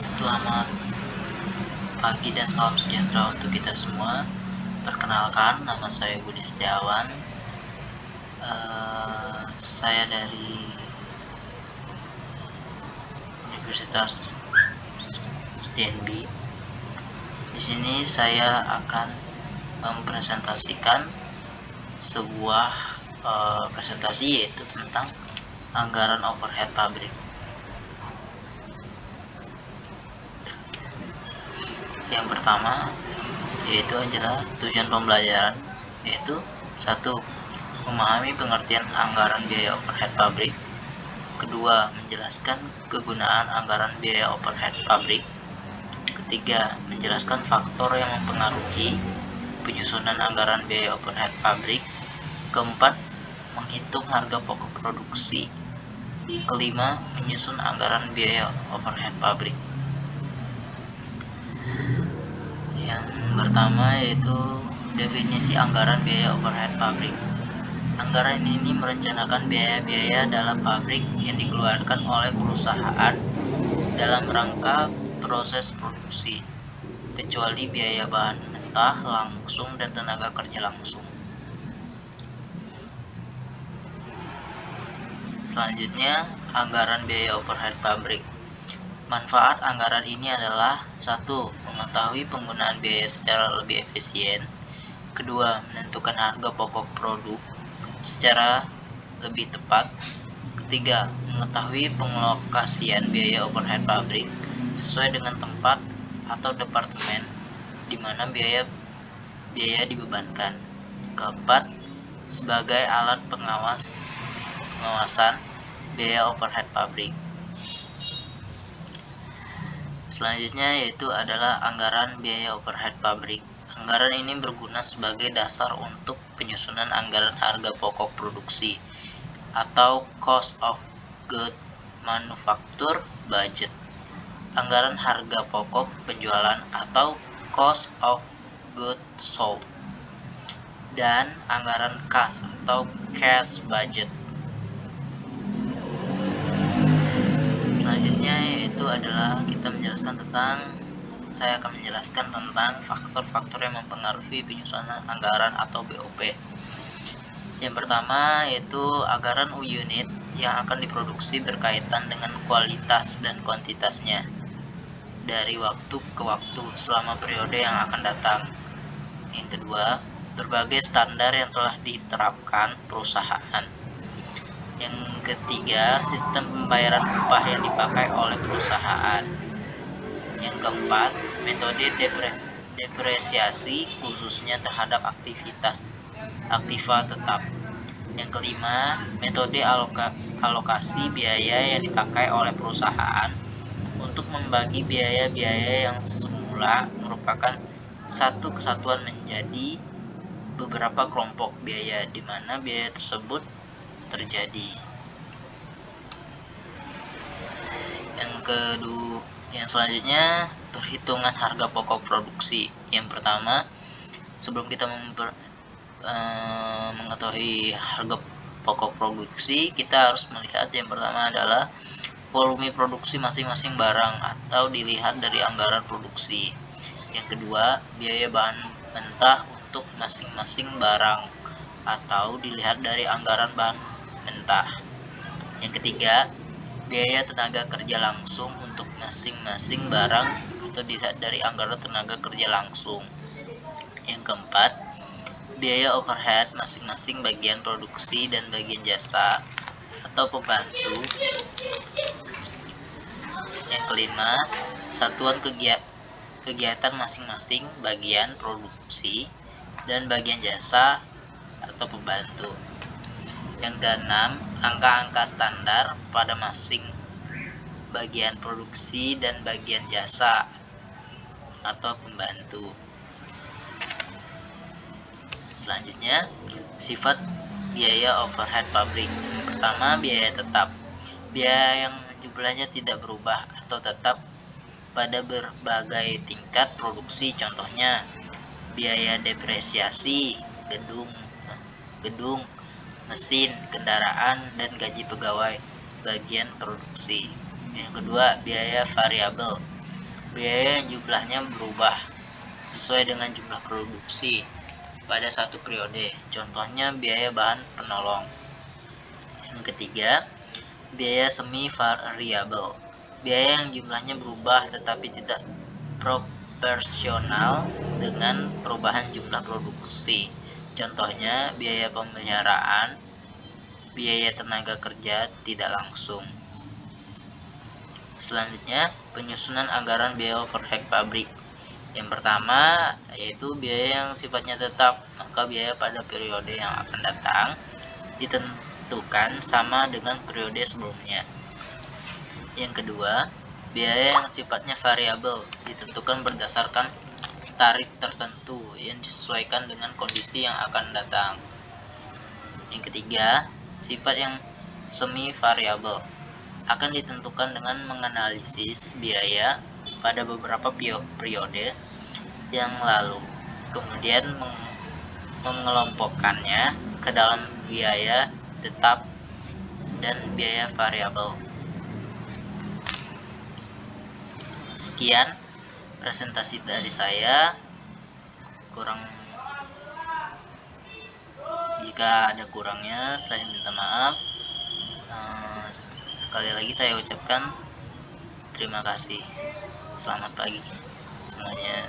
Selamat pagi dan salam sejahtera untuk kita semua. Perkenalkan, nama saya Budi Setiawan. Saya dari Universitas STNB. Di sini saya akan mempresentasikan sebuah presentasi, yaitu tentang anggaran overhead pabrik. Yang pertama yaitu adalah tujuan pembelajaran, yaitu 1. Memahami pengertian anggaran biaya overhead pabrik. Kedua, menjelaskan kegunaan anggaran biaya overhead pabrik. Ketiga, menjelaskan faktor yang mempengaruhi penyusunan anggaran biaya overhead pabrik. Keempat, menghitung harga pokok produksi. Kelima, menyusun anggaran biaya overhead pabrik. Yang pertama yaitu definisi anggaran biaya overhead pabrik. Anggaran ini merencanakan biaya-biaya dalam pabrik yang dikeluarkan oleh perusahaan dalam rangka proses produksi, kecuali biaya bahan mentah langsung dan tenaga kerja langsung. Selanjutnya, anggaran biaya overhead pabrik. Manfaat anggaran ini adalah 1. Mengetahui penggunaan biaya secara lebih efisien. Kedua, menentukan harga pokok produk secara lebih tepat. Ketiga, mengetahui pengelokasian biaya overhead pabrik sesuai dengan tempat atau departemen di mana biaya dibebankan. Keempat, sebagai alat pengawasan biaya overhead pabrik. Selanjutnya yaitu adalah anggaran biaya overhead pabrik. Anggaran ini berguna sebagai dasar untuk penyusunan anggaran harga pokok produksi atau cost of goods manufacture budget, anggaran harga pokok penjualan atau cost of goods sold, dan anggaran kas atau cash budget. Selanjutnya yaitu adalah saya akan menjelaskan tentang faktor-faktor yang mempengaruhi penyusunan anggaran atau BOP. Yang pertama yaitu anggaran unit yang akan diproduksi berkaitan dengan kualitas dan kuantitasnya dari waktu ke waktu selama periode yang akan datang. Yang kedua, berbagai standar yang telah diterapkan perusahaan. Yang ketiga, sistem pembayaran upah yang dipakai oleh perusahaan. Yang keempat, metode depresiasi khususnya terhadap aktiva tetap. Yang kelima, metode alokasi biaya yang dipakai oleh perusahaan untuk membagi biaya-biaya yang semula merupakan satu kesatuan menjadi beberapa kelompok biaya di mana biaya tersebut terjadi. Yang selanjutnya, perhitungan harga pokok produksi. Yang pertama, sebelum kita mengetahui harga pokok produksi, kita harus melihat yang pertama adalah volume produksi masing-masing barang atau dilihat dari anggaran produksi. Yang kedua, biaya bahan mentah untuk masing-masing barang atau dilihat dari anggaran bahan mentah. Yang ketiga, biaya tenaga kerja langsung untuk masing-masing barang atau dilihat dari anggaran tenaga kerja langsung. Yang keempat, biaya overhead masing-masing bagian produksi dan bagian jasa atau pembantu. Yang kelima, satuan kegiatan masing-masing bagian produksi dan bagian jasa atau pembantu. Yang keenam, angka-angka standar pada masing bagian produksi dan bagian jasa atau pembantu. Selanjutnya, sifat biaya overhead pabrik. Yang pertama, biaya tetap. Biaya yang jumlahnya tidak berubah atau tetap pada berbagai tingkat produksi. Contohnya, biaya depresiasi gedung, mesin, kendaraan, dan gaji pegawai bagian produksi. Yang kedua, biaya variabel. biaya yang jumlahnya berubah sesuai dengan jumlah produksi pada satu periode. Contohnya biaya bahan penolong. Yang ketiga, biaya semi variabel. Biaya yang jumlahnya berubah tetapi tidak proporsional dengan perubahan jumlah produksi. Contohnya biaya pemeliharaan, biaya tenaga kerja tidak langsung. Selanjutnya, penyusunan anggaran biaya overhead pabrik. Yang pertama yaitu biaya yang sifatnya tetap, maka biaya pada periode yang akan datang ditentukan sama dengan periode sebelumnya. Yang kedua, biaya yang sifatnya variabel ditentukan berdasarkan tarif tertentu yang disesuaikan dengan kondisi yang akan datang. Yang ketiga, sifat yang semi variabel akan ditentukan dengan menganalisis biaya pada beberapa periode yang lalu, kemudian mengelompokkannya ke dalam biaya tetap dan biaya variabel. Sekian presentasi dari saya. Jika ada kurangnya saya minta maaf. Sekali lagi saya ucapkan terima kasih. Selamat pagi semuanya.